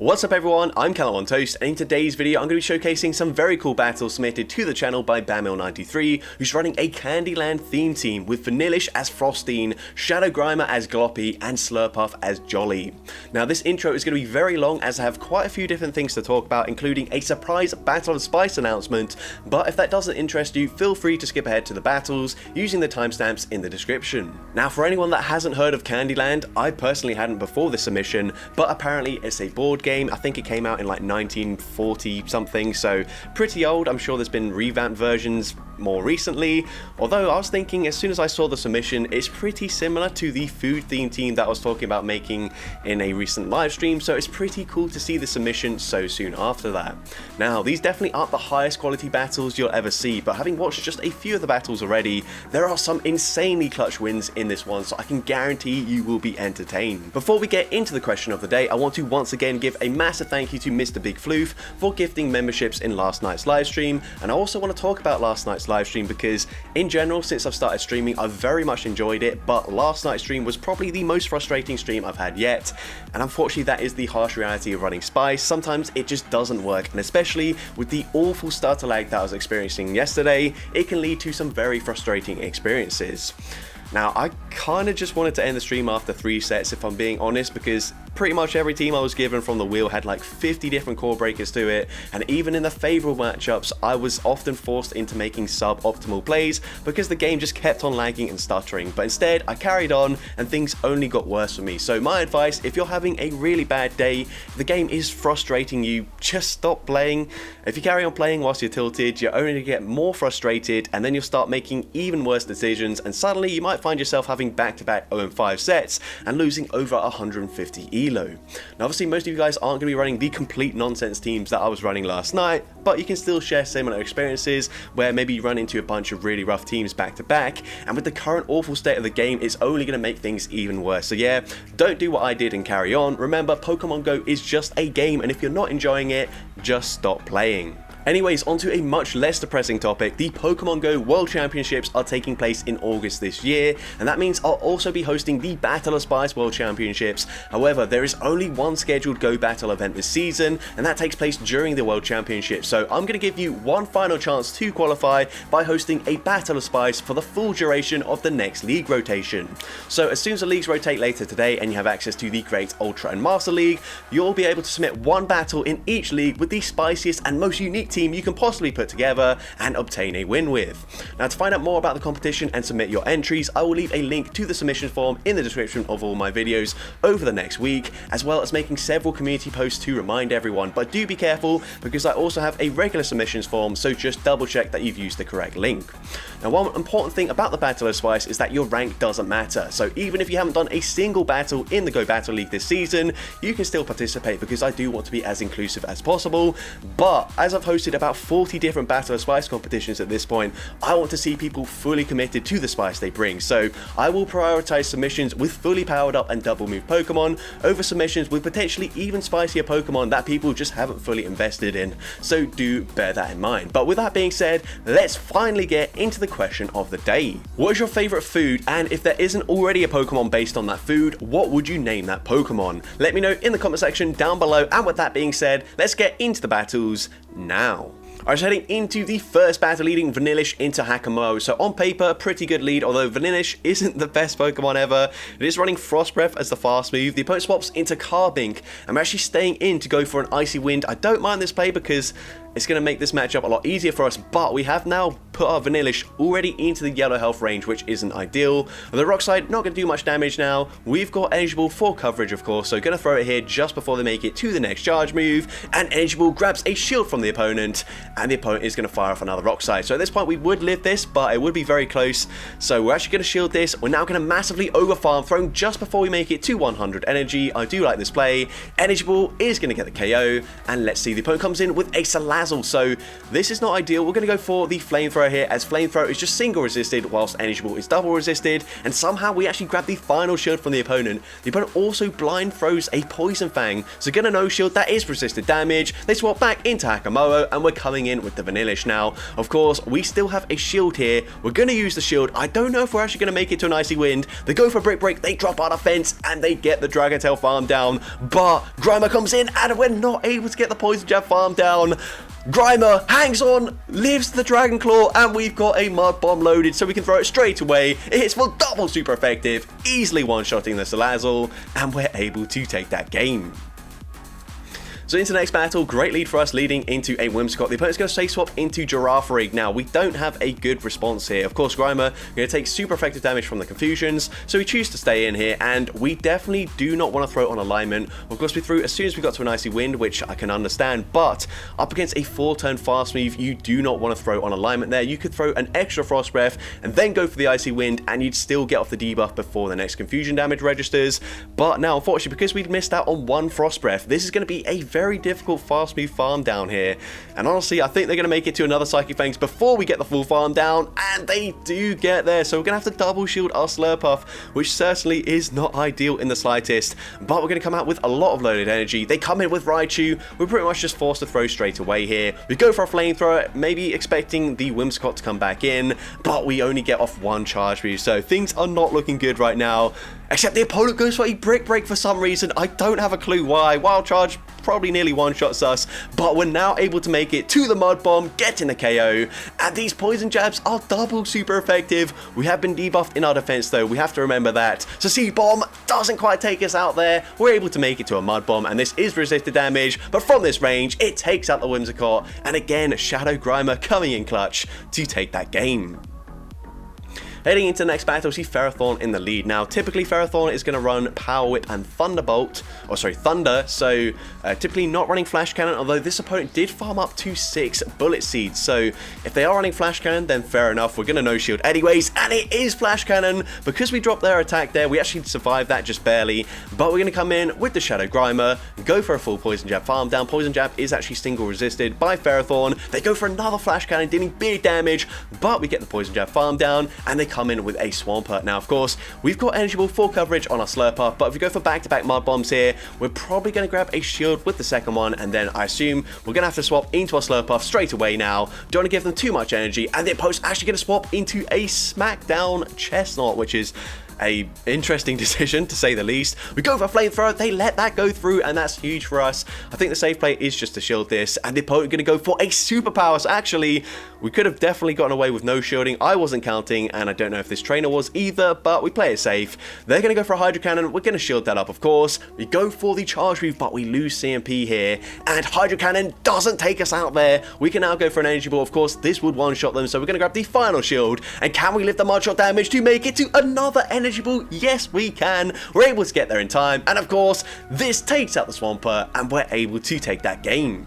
What's up everyone, I'm CallumOnToast, and in today's video I'm going to be showcasing some very cool battles submitted to the channel by Bamil93, who's running a Candyland theme team with Vanillish as Frostine, Shadow Grimer as Gloppy, and Slurpuff as Jolly. Now this intro is going to be very long as I have quite a few different things to talk about, including a surprise Battle of Spice announcement, but if that doesn't interest you, feel free to skip ahead to the battles using the timestamps in the description. Now for anyone that hasn't heard of Candyland, I personally hadn't before this submission, but apparently it's a board game. I think it came out in like 1940 something, so pretty old. I'm sure there's been revamped versions more recently, although I was thinking as soon as I saw the submission, it's pretty similar to the food theme team that I was talking about making in a recent live stream, so it's pretty cool to see the submission so soon after that. Now these definitely aren't the highest quality battles you'll ever see, but having watched just a few of the battles already, there are some insanely clutch wins in this one, so I can guarantee you will be entertained. Before we get into the question of the day, I want to once again give a massive thank you to Mr. Big Floof for gifting memberships in last night's live stream, and I also want to talk about last night's live stream because in general, since I've started streaming, I've very much enjoyed it, but last night's stream was probably the most frustrating stream I've had yet, and unfortunately that is the harsh reality of running Spice. Sometimes it just doesn't work, and especially with the awful starter lag that I was experiencing yesterday, it can lead to some very frustrating experiences. Now, I kind of just wanted to end the stream after 3 sets, if I'm being honest, because pretty much every team I was given from the wheel had like 50 different core breakers to it, and even in the favourable matchups, I was often forced into making sub-optimal plays because the game just kept on lagging and stuttering. But instead, I carried on and things only got worse for me. So my advice, if you're having a really bad day, if the game is frustrating you, just stop playing. If you carry on playing whilst you're tilted, you're only going to get more frustrated, and then you'll start making even worse decisions, and suddenly you might find yourself having back-to-back 0-5 sets and losing over 150 elo. Now obviously most of you guys aren't going to be running the complete nonsense teams that I was running last night, but you can still share similar experiences where maybe you run into a bunch of really rough teams back-to-back, and with the current awful state of the game, it's only going to make things even worse. So yeah, don't do what I did and carry on. Remember, Pokemon Go is just a game, and if you're not enjoying it, just stop playing. Anyways, onto a much less depressing topic. The Pokemon Go World Championships are taking place in August this year, and that means I'll also be hosting the Battle of Spice World Championships. However, there is only one scheduled Go Battle event this season, and that takes place during the World Championships. So I'm going to give you one final chance to qualify by hosting a Battle of Spice for the full duration of the next league rotation. So as soon as the leagues rotate later today and you have access to the Great, Ultra and Master League, you'll be able to submit one battle in each league with the spiciest and most unique team you can possibly put together and obtain a win with. Now to find out more about the competition and submit your entries, I will leave a link to the submission form in the description of all my videos over the next week, as well as making several community posts to remind everyone. But do be careful because I also have a regular submissions form, so just double check that you've used the correct link. Now one important thing about the Battle of Spice is that your rank doesn't matter, so even if you haven't done a single battle in the Go Battle League this season, you can still participate because I do want to be as inclusive as possible. But as I've hosted about 40 different Battle of Spice competitions at this point, I want to see people fully committed to the spice they bring, so I will prioritize submissions with fully powered up and double move Pokemon over submissions with potentially even spicier Pokemon that people just haven't fully invested in, so do bear that in mind. But with that being said, let's finally get into the question of the day. What is your favorite food, and if there isn't already a Pokemon based on that food, what would you name that Pokemon? Let me know in the comment section down below, and with that being said, let's get into the battles now. Alright, so heading into the first battle, leading Vanillish into Hakamo. So on paper, pretty good lead, although Vanillish isn't the best Pokemon ever. It is running Frost Breath as the fast move. The opponent swaps into Carbink. I'm actually staying in to go for an Icy Wind. I don't mind this play because it's going to make this matchup a lot easier for us, but we have now put our Vanillish already into the yellow health range, which isn't ideal. The Rock Slide not going to do much damage now. We've got Eligible for coverage, of course, so going to throw it here just before they make it to the next charge move, and Eligible grabs a shield from the opponent, and the opponent is going to fire off another Rock Slide. So at this point, we would live this, but it would be very close. So we're actually going to shield this. We're now going to massively overfarm, throwing just before we make it to 100 energy. I do like this play. Eligible is going to get the KO, and let's see, the opponent comes in with a Salazzle. So this is not ideal. We're going to go for the Flamethrower Flamethrower here, as Flamethrower is just single resisted whilst Energy Ball is double resisted, and somehow we actually grab the final shield from the opponent. The opponent also blind throws a Poison Fang, so get a no shield that is resisted damage. They swap back into Hakamoa, and we're coming in with the Vanillish now. Of course, we still have a shield here. We're going to use the shield. I don't know if we're actually going to make it to an Icy Wind. They go for Brick Break, they drop our defense, and they get the Dragon Tail farm down, but Grimer comes in, and we're not able to get the Poison Jab farm down. Grimer hangs on, lives the Dragon Claw, and we've got a Mud Bomb loaded, so we can throw it straight away. It hits for double super effective, easily one-shotting the Salazzle, and we're able to take that game. So into the next battle, great lead for us leading into a Whimsicott. The opponent's going to safe swap into Girafarig. Now, we don't have a good response here. Of course, Grimer going to take super effective damage from the Confusions, so we choose to stay in here, and we definitely do not want to throw it on alignment. Of course, we threw as soon as we got to an Icy Wind, which I can understand, but up against a 4-turn fast move, you do not want to throw on alignment there. You could throw an extra Frost Breath and then go for the Icy Wind, and you'd still get off the debuff before the next Confusion damage registers. But now, unfortunately, because we'd missed out on one Frost Breath, this is going to be a very difficult fast move farm down here, and honestly I think they're going to make it to another Psychic Fangs before we get the full farm down, and they do get there, so we're going to have to double shield our Slurpuff, which certainly is not ideal in the slightest, but we're going to come out with a lot of loaded energy. They come in with Raichu, we're pretty much just forced to throw straight away here. We go for a Flamethrower, maybe expecting the Whimsicott to come back in, but we only get off one charge move, so things are not looking good right now. Except the opponent goes for a Brick Break for some reason. I don't have a clue why. Wild Charge probably nearly one-shots us, but we're now able to make it to the Mud Bomb, getting the KO, and these Poison Jabs are double super effective. We have been debuffed in our defense though, we have to remember that. So C-Bomb doesn't quite take us out there. We're able to make it to a Mud Bomb, and this is resisted damage, but from this range, it takes out the Whimsicott, and again, Shadow Grimer coming in clutch to take that game. Heading into the next battle, we see Ferrothorn in the lead. Now, typically Ferrothorn is going to run Power Whip and Thunderbolt, or sorry, Thunder, so typically not running Flash Cannon, although this opponent did farm up to 6 Bullet Seeds, so if they are running Flash Cannon, then fair enough, we're going to no-shield anyways, and it is Flash Cannon. Because we dropped their attack there, we actually survived that just barely, but we're going to come in with the Shadow Grimer, go for a full Poison Jab farm down. Poison Jab is actually single resisted by Ferrothorn. They go for another Flash Cannon, dealing big damage, but we get the Poison Jab farm down, and they come in with a Swampert. Now, of course, we've got Energy Ball full coverage on our Slurpuff, but if we go for back-to-back Mud Bombs here, we're probably going to grab a shield with the second one, and then I assume we're going to have to swap into our Slurpuff straight away now. Don't want to give them too much energy, and the opponent's actually going to swap into a Smackdown Chestnut, which is a interesting decision to say the least. We go for a Flamethrower, they let that go through, and that's huge for us. I think the safe play is just to shield this, and the opponent going to go for a Superpower. So actually, we could have definitely gotten away with no shielding. I wasn't counting, and I don't know if this trainer was either, but we play it safe. They're going to go for a Hydro Cannon. We're going to shield that up, of course. We go for the charge move, but we lose CMP here, and Hydro Cannon doesn't take us out there. We can now go for an Energy Ball. Of course, this would one-shot them, so we're going to grab the final shield, and can we lift the Mud Shot damage to make it to another Energy Ball? Yes, we can. We're able to get there in time, and of course, this takes out the Swampert, and we're able to take that game.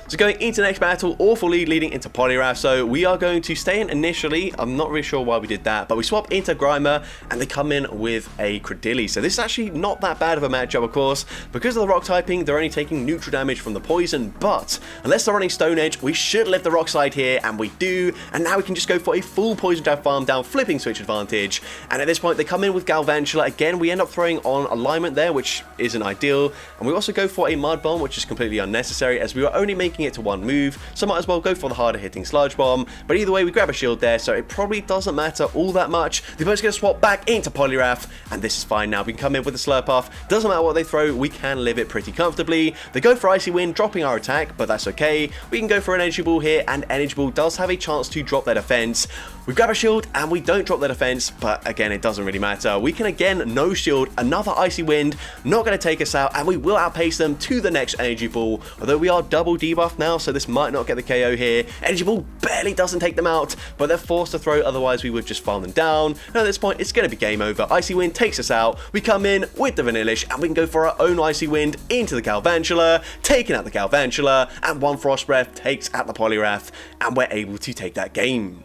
So going into the next battle, awful lead leading into Poliwrath, so we are going to stay in initially. I'm not really sure why we did that, but we swap into Grimer, and they come in with a Credilli. So this is actually not that bad of a matchup, of course. Because of the rock typing, they're only taking neutral damage from the poison, but unless they're running Stone Edge, we should lift the rock slide here, and we do, and now we can just go for a full Poison Jab farm down, flipping switch advantage, and at this point, they come in with Galvantula. Again, we end up throwing on alignment there, which isn't ideal, and we also go for a Mud Bomb, which is completely unnecessary, as we were only making it to one move, so might as well go for the harder hitting Sludge Bomb, but either way we grab a shield there, so it probably doesn't matter all that much. The opponent's going to swap back into Poliwrath, and this is fine now. We can come in with the Slurpuff, doesn't matter what they throw, we can live it pretty comfortably. They go for Icy Wind, dropping our attack, but that's okay. We can go for an Energy Ball here, and Energy Ball does have a chance to drop their defense. We grab a shield, and we don't drop their defense, but again, it doesn't really matter. We can again no shield, another Icy Wind, not going to take us out, and we will outpace them to the next Energy Ball, although we are double debuffed now, so this might not get the KO here. Energy Ball barely doesn't take them out, but they're forced to throw, otherwise we would just farm them down. And at this point, it's going to be game over. Icy Wind takes us out. We come in with the Vanillish, and we can go for our own Icy Wind into the Galvantula, taking out the Galvantula, and one Frost Breath takes out the Poliwrath, and we're able to take that game.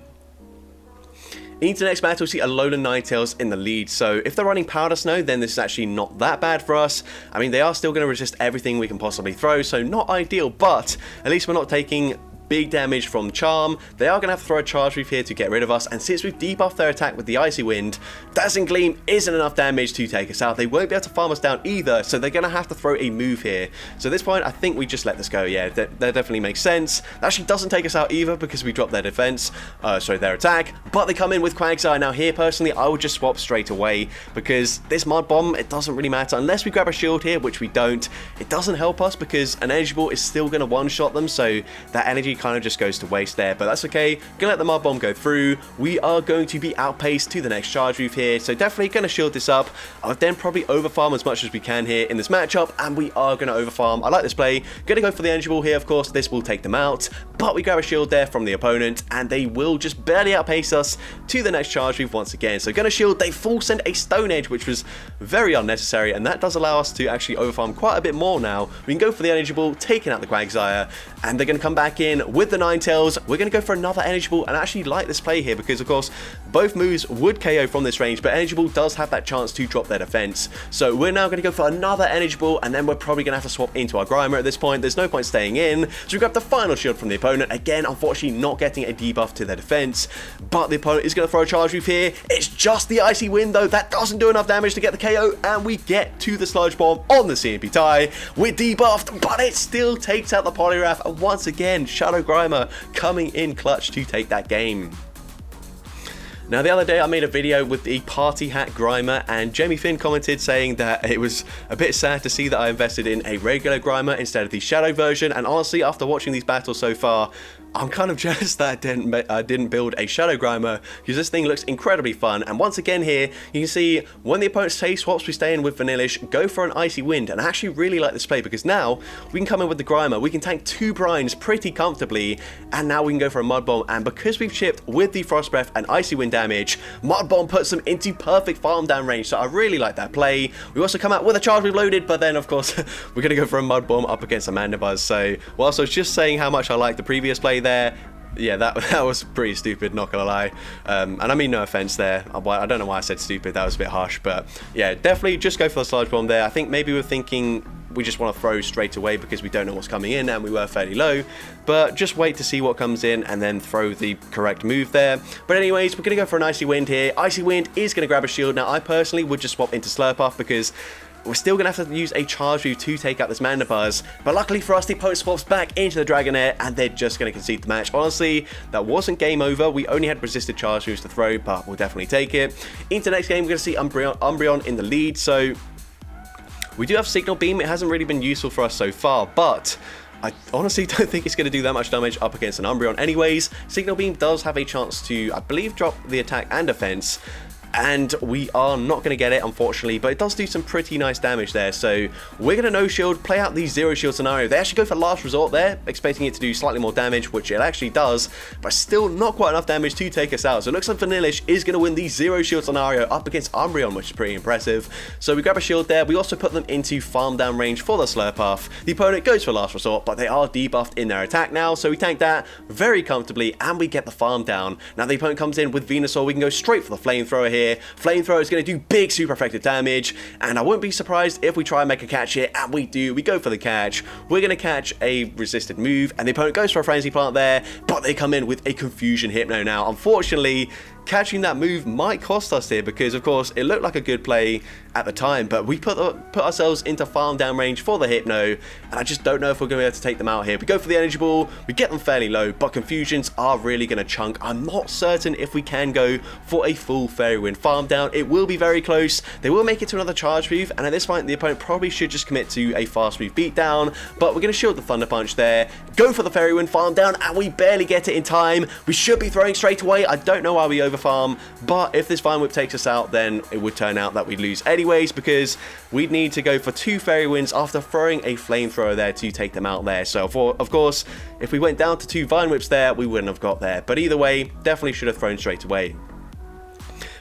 Into the next battle, we see Alolan Ninetales in the lead, so if they're running Powder Snow, then this is actually not that bad for us. I mean, they are still going to resist everything we can possibly throw, so not ideal, but at least we're not taking big damage from Charm. They are going to have to throw a Charge Move here to get rid of us, and since we've debuffed their attack with the Icy Wind, Dazzling Gleam isn't enough damage to take us out. They won't be able to farm us down either, so they're going to have to throw a move here. So at this point, I think we just let this go. Yeah, that definitely makes sense. That actually doesn't take us out either because we dropped their defense, their attack, but they come in with Quagsire. Now here, personally, I would just swap straight away because this Mud Bomb, it doesn't really matter unless we grab a shield here, which we don't. It doesn't help us because an Energy Ball is still going to one-shot them, so that energy kind of just goes to waste there, but that's okay. Gonna let the Mud Bomb go through. We are going to be outpaced to the next charge move here, so definitely going to shield this up. I'll then probably overfarm as much as we can here in this matchup, and we are going to overfarm. I like this play. Gonna go for the Energy Ball here, of course. This will take them out, but we grab a shield there from the opponent, and they will just barely outpace us to the next charge move once again. So gonna shield. They full send a Stone Edge, which was very unnecessary, and that does allow us to actually overfarm quite a bit more now. We can go for the Energy Ball, taking out the Quagsire, and they're going to come back in with the Ninetales. We're going to go for another Energy Ball, and I actually like this play here because, of course, both moves would KO from this range, but Energy Ball does have that chance to drop their defense. So we're now going to go for another Energy Ball, and then we're probably going to have to swap into our Grimer at this point. There's no point staying in, so we grab the final shield from the opponent. Again, unfortunately, not getting a debuff to their defense, but the opponent is going to throw a charge move here. It's just the Icy Wind, though. That doesn't do enough damage to get the KO, and we get to the Sludge Bomb on the CMP tie. We're debuffed, but it still takes out the Poliwrath, and once again, Shadow Grimer coming in clutch to take that game. Now, the other day I made a video with the Party Hat Grimer, and Jamie Finn commented saying that it was a bit sad to see that I invested in a regular Grimer instead of the Shadow version, and honestly, after watching these battles so far, I'm kind of jealous that I didn't build a Shadow Grimer, because this thing looks incredibly fun. And once again here, you can see when the opponent say swaps, we stay in with Vanillish, go for an Icy Wind, and I actually really like this play because now we can come in with the Grimer, we can tank 2 brines pretty comfortably, and now we can go for a Mud Bomb, and because we've chipped with the Frost Breath and Icy Wind damage, Mud Bomb puts them into perfect farm down range, so I really like that play. We also come out with a Charge Move loaded, but then of course we're going to go for a Mud Bomb up against a Mandibuzz. So whilst I was just saying how much I like the previous play there, yeah, that was pretty stupid, not gonna lie. And I mean no offense there. I don't know why I said stupid, that was a bit harsh, but yeah, definitely just go for the Sludge Bomb there. I think maybe we're thinking we just want to throw straight away because we don't know what's coming in, and we were fairly low, but just wait to see what comes in and then throw the correct move there. But anyways, we're gonna go for an Icy Wind here. Icy Wind is gonna grab a shield. Now I personally would just swap into Slurpuff because we're still going to have to use a charge move to take out this Mandibuzz, but luckily for us, the opponent swaps back into the Dragonair, and they're just going to concede the match. Honestly, that wasn't game over. We only had resisted charge moves to throw, but we'll definitely take it. Into the next game, we're going to see Umbreon in the lead, so we do have Signal Beam. It hasn't really been useful for us so far, but I honestly don't think it's going to do that much damage up against an Umbreon anyways. Signal Beam does have a chance to, I believe, drop the attack and defense, and we are not going to get it, unfortunately, but it does do some pretty nice damage there. So we're going to no shield, play out the 0 shield scenario. They actually go for Last Resort there, expecting it to do slightly more damage, which it actually does, but still not quite enough damage to take us out. So it looks like Vanillish is going to win the 0 shield scenario up against Umbreon, which is pretty impressive. So we grab a shield there. We also put them into farm down range for the Slurpuff. The opponent goes for Last Resort, but they are debuffed in their attack now, so we tank that very comfortably, and we get the farm down. Now the opponent comes in with Venusaur. We can go straight for the Flamethrower here. Flamethrower is going to do big super effective damage, and I won't be surprised if we try and make a catch here, and we do. We go for the catch. We're going to catch a resisted move, and the opponent goes for a Frenzy Plant there, but they come in with a Confusion Hypno now. Unfortunately, catching that move might cost us here because, of course, it looked like a good play at the time, but we put ourselves into farm down range for the Hypno, and I just don't know if we're going to be able to take them out here. We go for the Energy Ball, we get them fairly low, but Confusions are really going to chunk. I'm not certain if we can go for a full Fairy Wind farm down. It will be very close. They will make it to another charge move, and at this point, the opponent probably should just commit to a fast move beatdown, but we're going to shield the Thunder Punch there, go for the Fairy Wind farm down, and we barely get it in time. We should be throwing straight away. I don't know why we overfarm, but if this Vine Whip takes us out, then it would turn out that we'd lose anyways, because we'd need to go for 2 Fairy Winds after throwing a Flamethrower there to take them out there. So of course, if we went down to 2 Vine Whips there, we wouldn't have got there, but either way, definitely should have thrown straight away.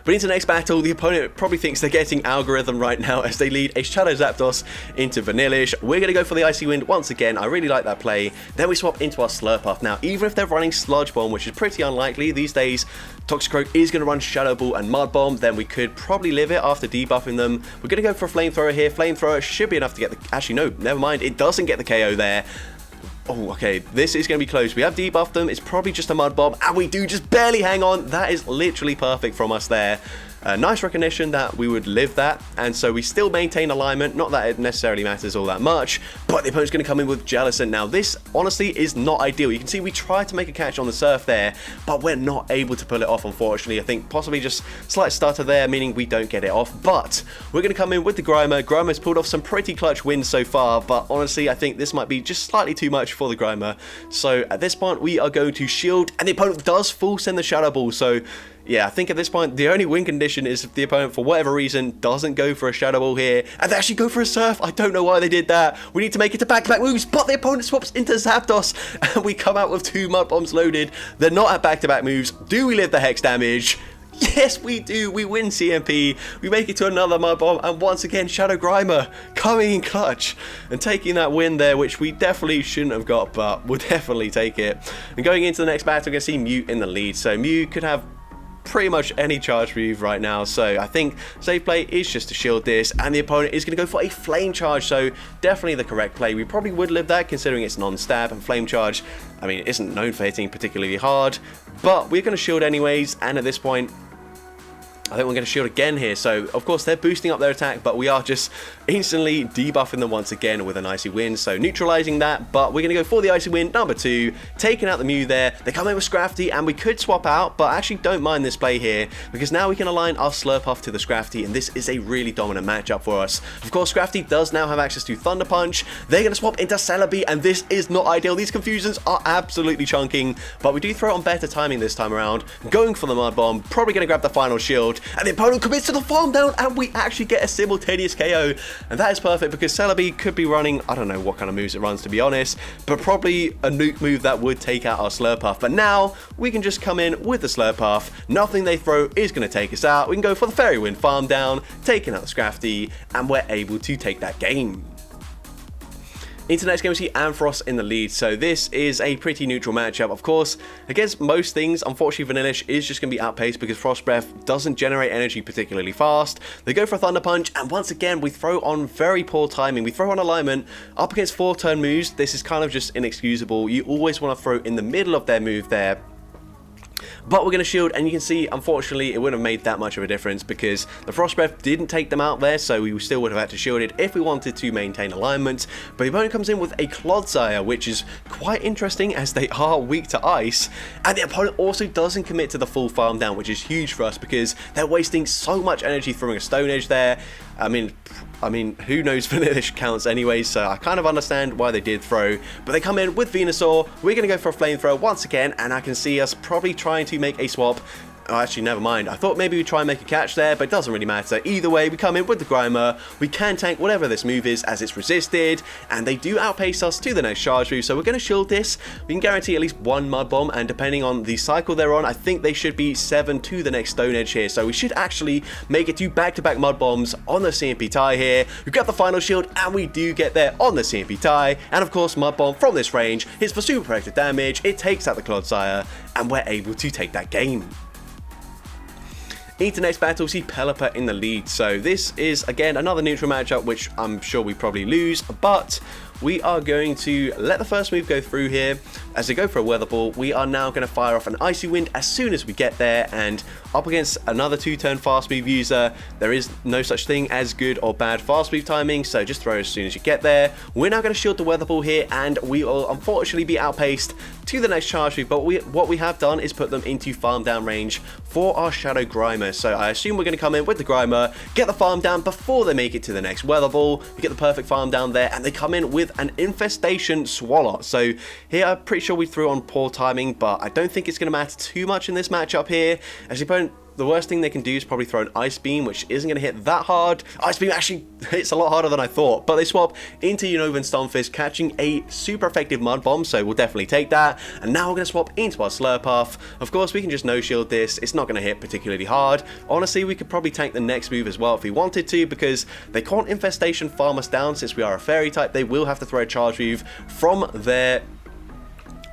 But into the next battle, the opponent probably thinks they're getting Algorithm right now as they lead a Shadow Zapdos into Vanillish. We're going to go for the Icy Wind once again. I really like that play. Then we swap into our Slurpuff. Now, even if they're running Sludge Bomb, which is pretty unlikely these days, Toxicroak is going to run Shadow Ball and Mud Bomb, then we could probably live it after debuffing them. We're going to go for a Flamethrower here. Flamethrower should be enough to get the... Actually, no, never mind. It doesn't get the KO there. Oh, okay, this is going to be close. We have debuffed them. It's probably just a mud bomb, and we do just barely hang on. That is literally perfect from us there. Nice recognition that we would live that, and so we still maintain alignment. Not that it necessarily matters all that much, but the opponent's going to come in with Jellicent. Now, this honestly is not ideal. You can see we tried to make a catch on the surf there, but we're not able to pull it off, unfortunately. I think possibly just slight stutter there, meaning we don't get it off, but we're going to come in with the Grimer. Grimer's pulled off some pretty clutch wins so far, but honestly, I think this might be just slightly too much for the Grimer. So at this point, we are going to shield, and the opponent does full send the Shadow Ball, so yeah, I think at this point, the only win condition is if the opponent, for whatever reason, doesn't go for a Shadow Ball here, and they actually go for a Surf. I don't know why they did that. We need to make it to back-to-back moves, but the opponent swaps into Zapdos, and we come out with 2 Mud Bombs loaded. They're not at back-to-back moves. Do we live the Hex damage? Yes, we do. We win CMP. We make it to another Mud Bomb, and once again, Shadow Grimer coming in clutch and taking that win there, which we definitely shouldn't have got, but we'll definitely take it. And going into the next battle, we're going to see Mew in the lead. So Mew could have pretty much any charge move right now, so I think safe play is just to shield this, and the opponent is going to go for a flame charge, so definitely the correct play. We probably would live that considering it's non-stab, and flame charge, I mean, it isn't known for hitting particularly hard, but we're going to shield anyways. And at this point, I think we're going to shield again here. So, of course, they're boosting up their attack, but we are just instantly debuffing them once again with an Icy Wind. So, neutralizing that, but we're going to go for the Icy Wind number 2, taking out the Mew there. They come in with Scrafty, and we could swap out, but I actually don't mind this play here, because now we can align our Slurpuff to the Scrafty, and this is a really dominant matchup for us. Of course, Scrafty does now have access to Thunder Punch. They're going to swap into Celebi, and this is not ideal. These confusions are absolutely chunking, but we do throw it on better timing this time around. Going for the Mud Bomb, probably going to grab the final shield, and the opponent commits to the farm down, and we actually get a simultaneous KO, and that is perfect because Celebi could be running, I don't know what kind of moves it runs to be honest, but probably a nuke move that would take out our Slurpuff. But now we can just come in with the Slurpuff. Nothing they throw is going to take us out. We can go for the Fairy Wind farm down, taking out the Scrafty, and we're able to take that game. Into the next game, we see Ampharos in the lead, so this is a pretty neutral matchup. Of course, against most things, unfortunately, Vanillish is just going to be outpaced because Frost Breath doesn't generate energy particularly fast. They go for a Thunder Punch, and once again, we throw on very poor timing. We throw on alignment up against 4-turn moves. This is kind of just inexcusable. You always want to throw in the middle of their move there. But we're going to shield, and you can see, unfortunately, it wouldn't have made that much of a difference because the Frost Breath didn't take them out there, so we still would have had to shield it if we wanted to maintain alignment. But the opponent comes in with a Clodsire, which is quite interesting as they are weak to ice, and the opponent also doesn't commit to the full farm down, which is huge for us because they're wasting so much energy throwing a Stone Edge there. I mean, who knows Vanillish counts anyway, so I kind of understand why they did throw. But they come in with Venusaur. We're going to go for a Flamethrower once again, and I can see us probably trying to make a swap. Oh, actually, never mind. I thought maybe we'd try and make a catch there, but it doesn't really matter. Either way, we come in with the Grimer. We can tank whatever this move is as it's resisted, and they do outpace us to the next charge move, so we're going to shield this. We can guarantee at least 1 Mud Bomb, and depending on the cycle they're on, I think they should be 7 to the next Stone Edge here, so we should actually make it to back-to-back Mud Bombs on the CMP tie here. We've got the final shield, and we do get there on the CMP tie, and of course, Mud Bomb from this range hits for super protected damage. It takes out the Clodsire, and we're able to take that game. Into the next battle, we see Pelipper in the lead. So this is, again, another neutral matchup, which I'm sure we probably lose, but we are going to let the first move go through here. As they go for a Weather Ball, we are now going to fire off an Icy Wind as soon as we get there, and up against another 2-turn fast move user, there is no such thing as good or bad fast move timing, so just throw as soon as you get there. We're now going to shield the Weather Ball here, and we will unfortunately be outpaced to the next charge move, but what we have done is put them into farm down range for our Shadow Grimer. So I assume we're going to come in with the Grimer, get the farm down before they make it to the next Weather Ball. We get the perfect farm down there, and they come in with an Infestation Swalot. So here I'm pretty sure we threw on poor timing, but I don't think it's going to matter too much in this matchup here, as the opponent, the worst thing they can do is probably throw an Ice Beam, which isn't going to hit that hard. Ice Beam actually hits a lot harder than I thought, but they swap into Unova Stunfisk, catching a super effective Mud Bomb, so we'll definitely take that. And now we're going to swap into our Slurpuff. Of course, we can just no-shield this. It's not going to hit particularly hard. Honestly, we could probably tank the next move as well if we wanted to, because they can't Infestation farm us down since we are a Fairy type. They will have to throw a charge move from their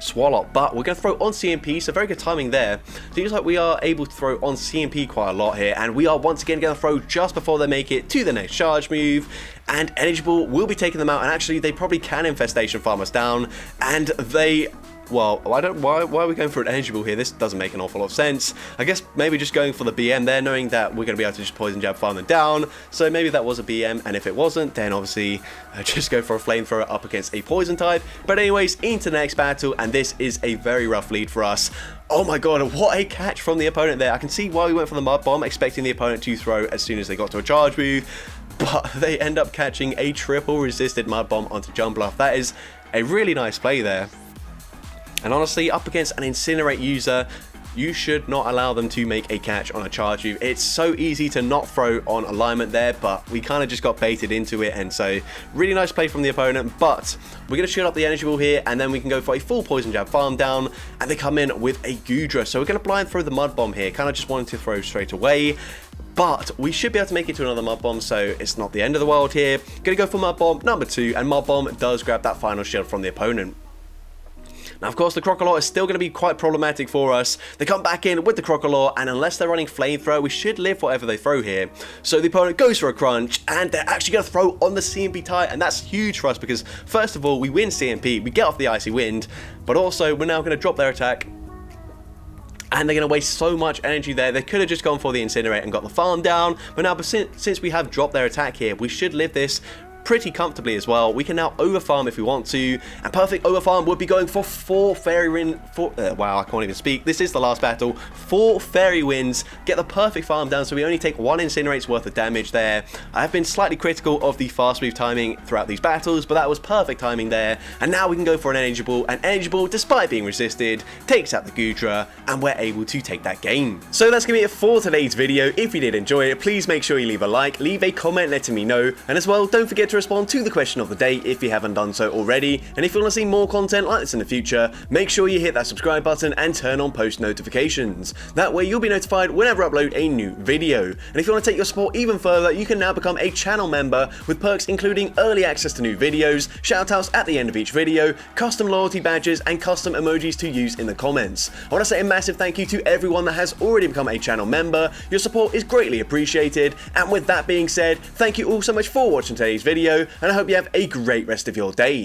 Swalot, but we're going to throw on CMP, so very good timing there. Seems like we are able to throw on CMP quite a lot here, and we are once again going to throw just before they make it to the next charge move, and Energy Ball will be taking them out, and actually they probably can Infestation Farm us down, and they... Well, why are we going for an Energy Ball here? This doesn't make an awful lot of sense. I guess maybe just going for the BM there, knowing that we're going to be able to just Poison Jab farm them down. So maybe that was a BM, and if it wasn't, then obviously just go for a Flamethrower up against a Poison type. But anyways, into the next battle, and this is a very rough lead for us. Oh my god, what a catch from the opponent there. I can see why we went for the Mud Bomb, expecting the opponent to throw as soon as they got to a charge move. But they end up catching a triple resisted Mud Bomb onto Jumbluff. That is a really nice play there. And honestly, up against an Incinerate user, you should not allow them to make a catch on a charge move. It's so easy to not throw on alignment there, but we kind of just got baited into it, and so really nice play from the opponent. But we're going to shoot up the Energy Ball here, and then we can go for a full Poison Jab farm down, and they come in with a Goodra. So we're going to blind throw the Mud Bomb here, kind of just wanting to throw straight away. But we should be able to make it to another Mud Bomb, so it's not the end of the world here. Going to go for Mud Bomb number 2, and Mud Bomb does grab that final shield from the opponent. Now, of course, the Crocodile is still going to be quite problematic for us. They come back in with the Crocodile, and unless they're running Flamethrower, we should live whatever they throw here. So the opponent goes for a Crunch, and they're actually going to throw on the CMP tie, and that's huge for us because, first of all, we win CMP, we get off the Icy Wind, but also we're now going to drop their attack, and they're going to waste so much energy there. They could have just gone for the Incinerate and got the farm down, but now since we have dropped their attack here, we should live this pretty comfortably as well. We can now overfarm if we want to, and perfect overfarm would be going for 4 fairy win. Wow, I can't even speak. This is the last battle. 4 fairy wins, get the perfect farm down, so we only take 1 Incinerate's worth of damage there. I have been slightly critical of the fast move timing throughout these battles, but that was perfect timing there. And now we can go for an Energy Ball, and Energy Ball, despite being resisted, takes out the Goodra, and we're able to take that game. So that's gonna be it for today's video. If you did enjoy it, please make sure you leave a like, leave a comment letting me know, and as well, don't forget to respond to the question of the day if you haven't done so already. And if you want to see more content like this in the future, make sure you hit that subscribe button and turn on post notifications. That way you'll be notified whenever I upload a new video. And if you want to take your support even further, you can now become a channel member with perks including early access to new videos, shoutouts at the end of each video, custom loyalty badges, and custom emojis to use in the comments. I want to say a massive thank you to everyone that has already become a channel member. Your support is greatly appreciated. And with that being said, thank you all so much for watching today's video, and I hope you have a great rest of your day.